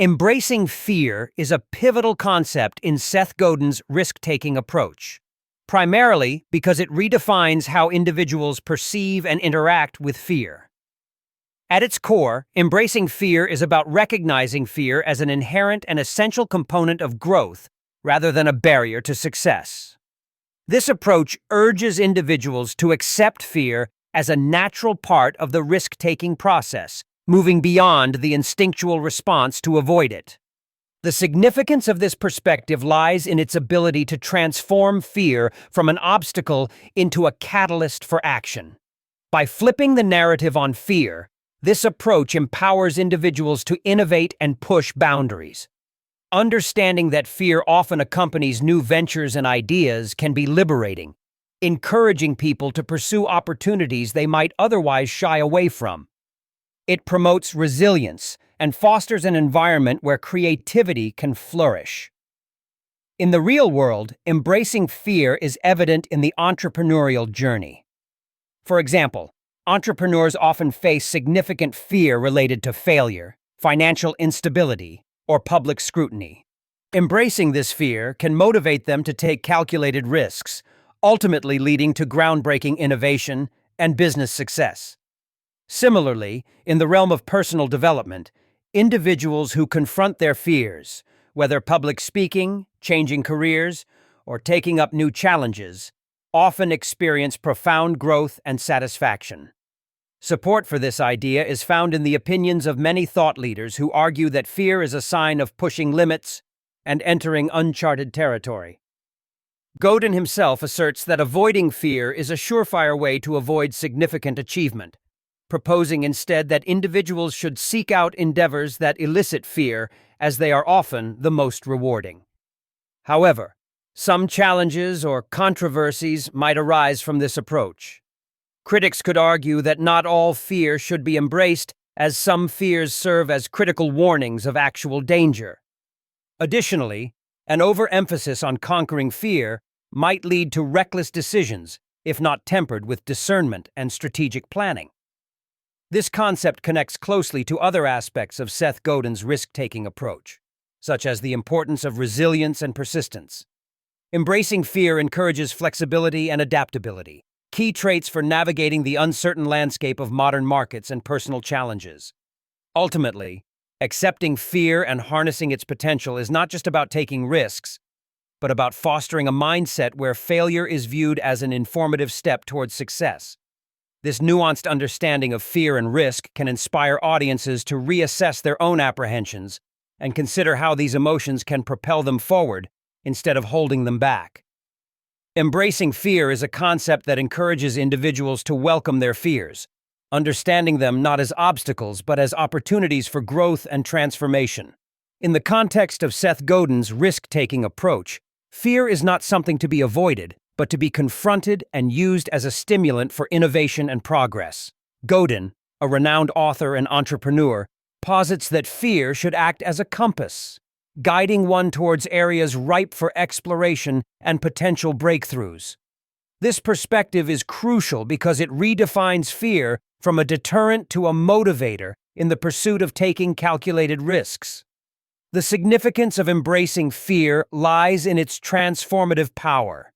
Embracing fear is a pivotal concept in Seth Godin's risk-taking approach, primarily because it redefines how individuals perceive and interact with fear. At its core, embracing fear is about recognizing fear as an inherent and essential component of growth rather than a barrier to success. This approach urges individuals to accept fear as a natural part of the risk-taking process, moving beyond the instinctual response to avoid it. The significance of this perspective lies in its ability to transform fear from an obstacle into a catalyst for action. By flipping the narrative on fear, this approach empowers individuals to innovate and push boundaries. Understanding that fear often accompanies new ventures and ideas can be liberating, encouraging people to pursue opportunities they might otherwise shy away from. It promotes resilience and fosters an environment where creativity can flourish. In the real world, embracing fear is evident in the entrepreneurial journey. For example, entrepreneurs often face significant fear related to failure, financial instability, or public scrutiny. Embracing this fear can motivate them to take calculated risks, ultimately leading to groundbreaking innovation and business success. Similarly, in the realm of personal development, individuals who confront their fears, whether public speaking, changing careers, or taking up new challenges, often experience profound growth and satisfaction. Support for this idea is found in the opinions of many thought leaders who argue that fear is a sign of pushing limits and entering uncharted territory. Godin himself asserts that avoiding fear is a surefire way to avoid significant achievement, proposing instead that individuals should seek out endeavors that elicit fear, as they are often the most rewarding. However, some challenges or controversies might arise from this approach. Critics could argue that not all fear should be embraced, as some fears serve as critical warnings of actual danger. Additionally, an overemphasis on conquering fear might lead to reckless decisions, if not tempered with discernment and strategic planning. This concept connects closely to other aspects of Seth Godin's risk-taking approach, such as the importance of resilience and persistence. Embracing fear encourages flexibility and adaptability, key traits for navigating the uncertain landscape of modern markets and personal challenges. Ultimately, accepting fear and harnessing its potential is not just about taking risks, but about fostering a mindset where failure is viewed as an informative step towards success. This nuanced understanding of fear and risk can inspire audiences to reassess their own apprehensions and consider how these emotions can propel them forward instead of holding them back. Embracing fear is a concept that encourages individuals to welcome their fears, understanding them not as obstacles but as opportunities for growth and transformation. In the context of Seth Godin's risk-taking approach, fear is not something to be avoided, but to be confronted and used as a stimulant for innovation and progress. Godin, a renowned author and entrepreneur, posits that fear should act as a compass, guiding one towards areas ripe for exploration and potential breakthroughs. This perspective is crucial because it redefines fear from a deterrent to a motivator in the pursuit of taking calculated risks. The significance of embracing fear lies in its transformative power.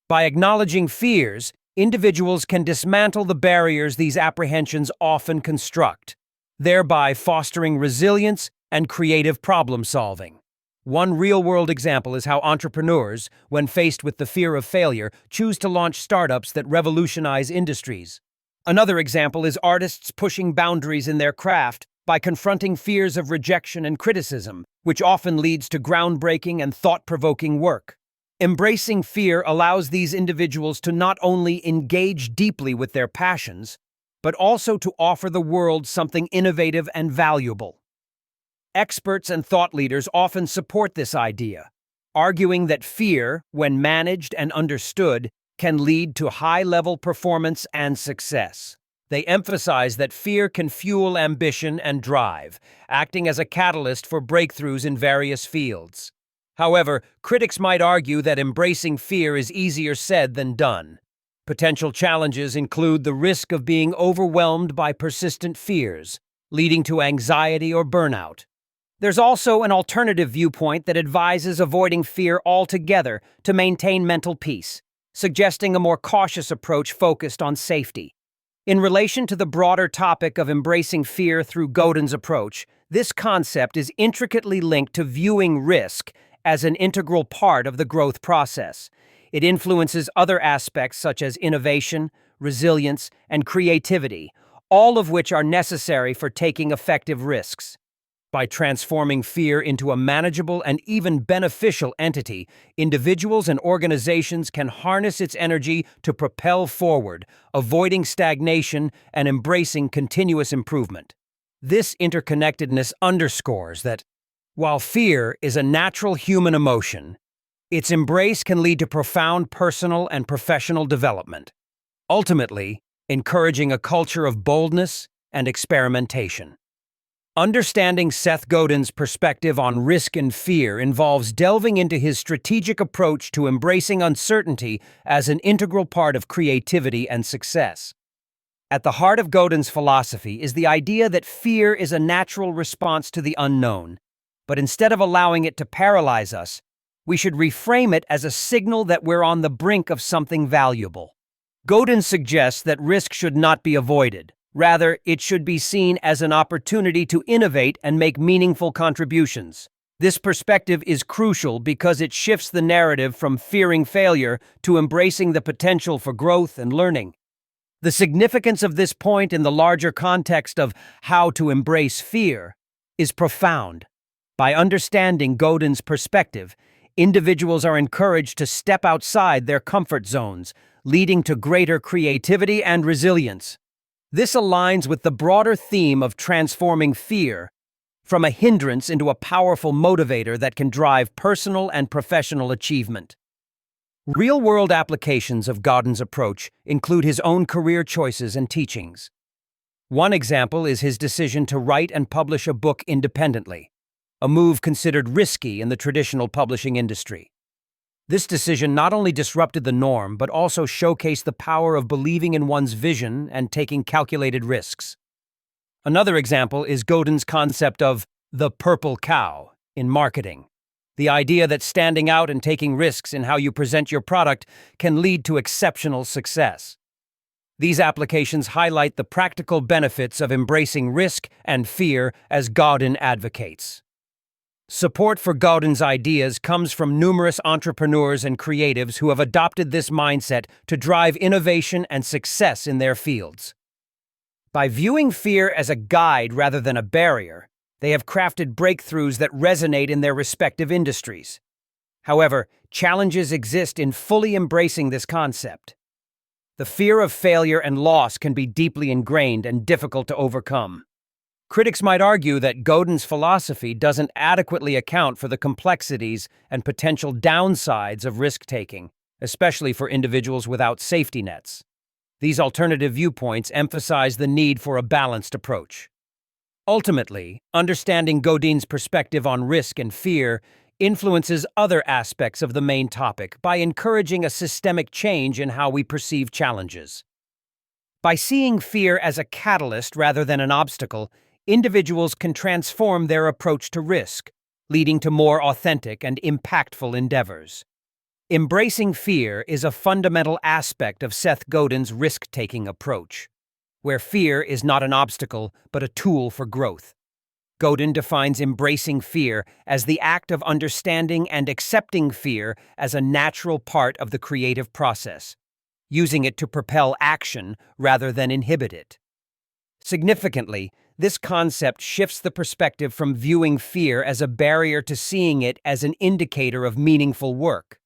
By acknowledging fears, individuals can dismantle the barriers these apprehensions often construct, thereby fostering resilience and creative problem-solving. One real-world example is how entrepreneurs, when faced with the fear of failure, choose to launch startups that revolutionize industries. Another example is artists pushing boundaries in their craft by confronting fears of rejection and criticism, which often leads to groundbreaking and thought-provoking work. Embracing fear allows these individuals to not only engage deeply with their passions, but also to offer the world something innovative and valuable. Experts and thought leaders often support this idea, arguing that fear, when managed and understood, can lead to high-level performance and success. They emphasize that fear can fuel ambition and drive, acting as a catalyst for breakthroughs in various fields. However, critics might argue that embracing fear is easier said than done. Potential challenges include the risk of being overwhelmed by persistent fears, leading to anxiety or burnout, There's also an alternative viewpoint that advises avoiding fear altogether to maintain mental peace, suggesting a more cautious approach focused on safety. In relation to the broader topic of embracing fear through Godin's approach, this concept is intricately linked to viewing risk as an integral part of the growth process. It influences other aspects such as innovation, resilience, and creativity, all of which are necessary for taking effective risks. By transforming fear into a manageable and even beneficial entity, individuals and organizations can harness its energy to propel forward, avoiding stagnation and embracing continuous improvement. This interconnectedness underscores that, while fear is a natural human emotion, its embrace can lead to profound personal and professional development, ultimately encouraging a culture of boldness and experimentation. Understanding Seth Godin's perspective on risk and fear involves delving into his strategic approach to embracing uncertainty as an integral part of creativity and success. At the heart of Godin's philosophy is the idea that fear is a natural response to the unknown, but instead of allowing it to paralyze us, we should reframe it as a signal that we're on the brink of something valuable. Godin suggests that risk should not be avoided. Rather, it should be seen as an opportunity to innovate and make meaningful contributions. This perspective is crucial because it shifts the narrative from fearing failure to embracing the potential for growth and learning. The significance of this point in the larger context of how to embrace fear is profound. By understanding Godin's perspective, individuals are encouraged to step outside their comfort zones, leading to greater creativity and resilience. This aligns with the broader theme of transforming fear from a hindrance into a powerful motivator that can drive personal and professional achievement. Real-world applications of Godin's approach include his own career choices and teachings. One example is his decision to write and publish a book independently, a move considered risky in the traditional publishing industry. This decision not only disrupted the norm, but also showcased the power of believing in one's vision and taking calculated risks. Another example is Godin's concept of the purple cow in marketing, the idea that standing out and taking risks in how you present your product can lead to exceptional success. These applications highlight the practical benefits of embracing risk and fear as Godin advocates. Support for Godin's ideas comes from numerous entrepreneurs and creatives who have adopted this mindset to drive innovation and success in their fields. By viewing fear as a guide rather than a barrier, they have crafted breakthroughs that resonate in their respective industries. However, challenges exist in fully embracing this concept. The fear of failure and loss can be deeply ingrained and difficult to overcome. Critics might argue that Godin's philosophy doesn't adequately account for the complexities and potential downsides of risk-taking, especially for individuals without safety nets. These alternative viewpoints emphasize the need for a balanced approach. Ultimately, understanding Godin's perspective on risk and fear influences other aspects of the main topic by encouraging a systemic change in how we perceive challenges. By seeing fear as a catalyst rather than an obstacle, individuals can transform their approach to risk, leading to more authentic and impactful endeavors. Embracing fear is a fundamental aspect of Seth Godin's risk-taking approach, where fear is not an obstacle but a tool for growth. Godin defines embracing fear as the act of understanding and accepting fear as a natural part of the creative process, using it to propel action rather than inhibit it. Significantly, this concept shifts the perspective from viewing fear as a barrier to seeing it as an indicator of meaningful work.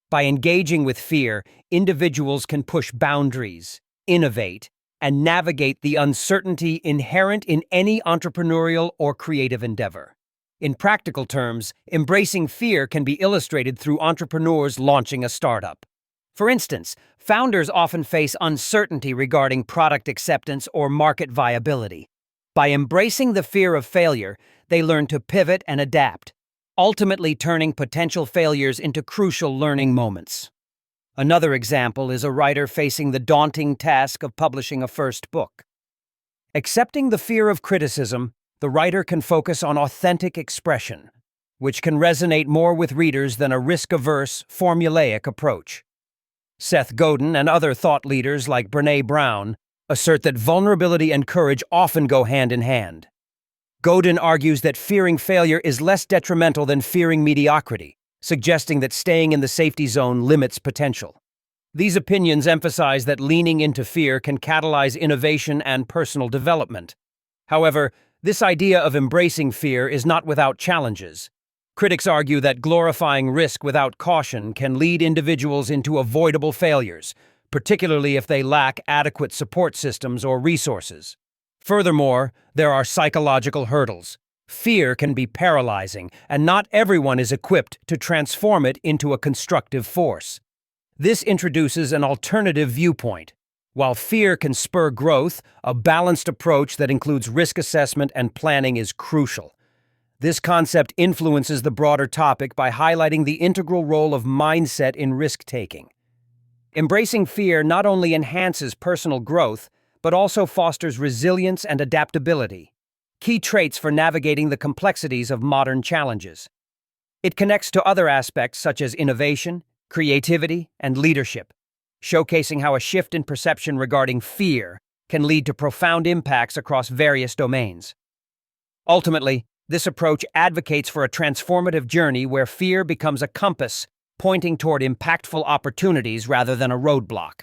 By engaging with fear, individuals can push boundaries, innovate, and navigate the uncertainty inherent in any entrepreneurial or creative endeavor. In practical terms, embracing fear can be illustrated through entrepreneurs launching a startup. For instance, founders often face uncertainty regarding product acceptance or market viability. By embracing the fear of failure, they learn to pivot and adapt, ultimately turning potential failures into crucial learning moments. Another example is a writer facing the daunting task of publishing a first book. Accepting the fear of criticism, the writer can focus on authentic expression, which can resonate more with readers than a risk-averse, formulaic approach. Seth Godin and other thought leaders like Brené Brown assert that vulnerability and courage often go hand in hand. Godin argues that fearing failure is less detrimental than fearing mediocrity, suggesting that staying in the safety zone limits potential. These opinions emphasize that leaning into fear can catalyze innovation and personal development. However, this idea of embracing fear is not without challenges. Critics argue that glorifying risk without caution can lead individuals into avoidable failures, particularly if they lack adequate support systems or resources. Furthermore, there are psychological hurdles. Fear can be paralyzing, and not everyone is equipped to transform it into a constructive force. This introduces an alternative viewpoint. While fear can spur growth, a balanced approach that includes risk assessment and planning is crucial. This concept influences the broader topic by highlighting the integral role of mindset in risk-taking. Embracing fear not only enhances personal growth, but also fosters resilience and adaptability, key traits for navigating the complexities of modern challenges. It connects to other aspects such as innovation, creativity, and leadership, showcasing how a shift in perception regarding fear can lead to profound impacts across various domains. Ultimately, this approach advocates for a transformative journey where fear becomes a compass pointing toward impactful opportunities rather than a roadblock.